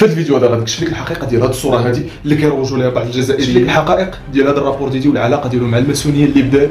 في هذا الفيديو هذا غنكشف لك الحقيقه ديال هذه الصوره هذه اللي كيروجوا لها بعض الجزائريين، لك الحقائق ديال هذا الرابور ديالي والعلاقه ديالو مع الماسونيه اللي بدات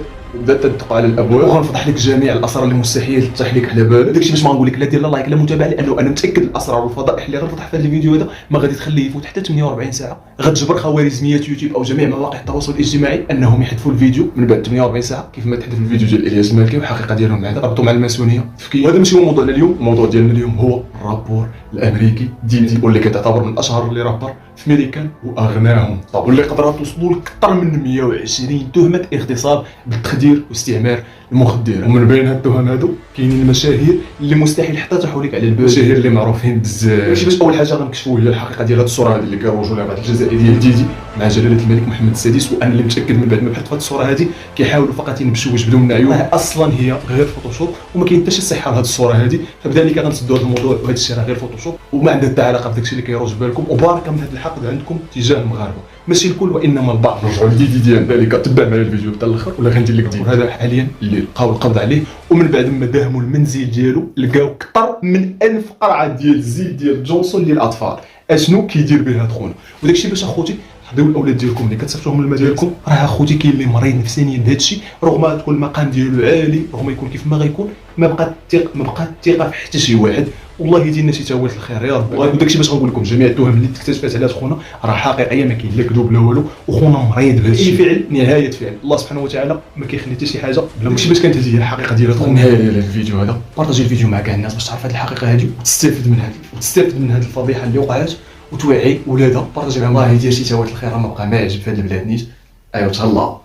تدق على الابواب، وغنفضح لك جميع الاسرار اللي مستحيل تطيح لك على بالك. داكشي باش ما نقول لك لا دير لا لايك لا متابعه، لانه انا متاكد الاسرار والفضائح اللي غنفضح في هذا الفيديو هذا ما غادي تخليه يفوت حتى 48 ساعه. غتجبر خوارزميات يوتيوب او جميع مواقع التواصل الاجتماعي انهم يحذفوا الفيديو من بعد 48 ساعه، كيف ما تحذف الفيديو ديال الياس المالكي والحقيقه ديالهم معنا ربطوا مع الماسونيه تفكير. وهذا ماشي هو موضوعنا اليوم. الموضوع ديالنا اليوم هو الرابور الامريكي ديدي، واللي كتعتبر من اشهر لي رابر في امريكان واغناهم، واللي قدرات توصلوا لأكثر من 120 تهمه اغتصاب بالتخدير واستعمار المخدرات. ومن بين هاد التهم هادو كاينين المشاهير اللي مستحيل حتى تحول لك على البال، المشاهير اللي معروفين بزاف. ماشي باش اول حاجه غنكشفوا هي الحقيقه ديال هاد الصوره هذه اللي كيروجوا لها بعض الجزائريين ديال ديدي مع جلاله الملك محمد السادس، وانا اللي متاكد من بعد ما بحثت في هاد الصوره هذه كيحاولوا فقط ينبشوا ويجبدوا لنا عيون اصلا هي غير فوتوشوب، وما كاين حتى شي صحه لهاد الصوره هذه. فبدا لي كنسدوا هذا الموضوع وهذا الشيء راه غير فوتوشوب وما عنده حتى علاقه بداكشي اللي كيروج بالكم، وبارك من هذا الحقد عندكم تجاه المغاربه، ماشي الكل وانما البعض. رجعوا لديدي ديال ذلك، تبع معايا الفيديو حتى الاخر ولا غندير لك ديال هذا حاليا اللي لقاو القبض عليه، ومن بعد ما داهموا المنزل ديالو لقاو اكثر من 1000 قرعه ديال الزيت ديال جونسون للاطفال. اشنو كيدير به هاد خونا؟ وداكشي باش اخوتي حضيو الاولاد ديالكم اللي كتصيفطوهم للمال ديالكم، راه اخوتي كاين اللي مريض نفسانيا بهذا الشيء، رغم تكون المقام ديالو عالي، رغم يكون كيف ما غيكون ما بقات الثقه في حتى شي واحد. والله يدينا شي تاويل الخير يا رب. وداكشي باش غنقول لكم جميع التهم اللي اكتشفات على خونا راه حقيقيه، ما كاين لا كذوب لا والو، وخونا مريض بهذا الشيء. فعل نهايه فعل الله سبحانه وتعالى ما كيخلي حتى شي حاجه بلا. داكشي باش كانت هذه هي الحقيقه ديال خونا. نهايه الفيديو هذا بارطاجي الفيديو مع كاع الناس باش تعرف هذه الحقيقه هذه وتستافد من هذه الفضيحه اللي وقعت، وتوعي ولادها. بارطاجي معهم، الله يدير شي تاويل الخير، ما بقى ما يعجب في هذه البلاد نيت. ايوا تهلا.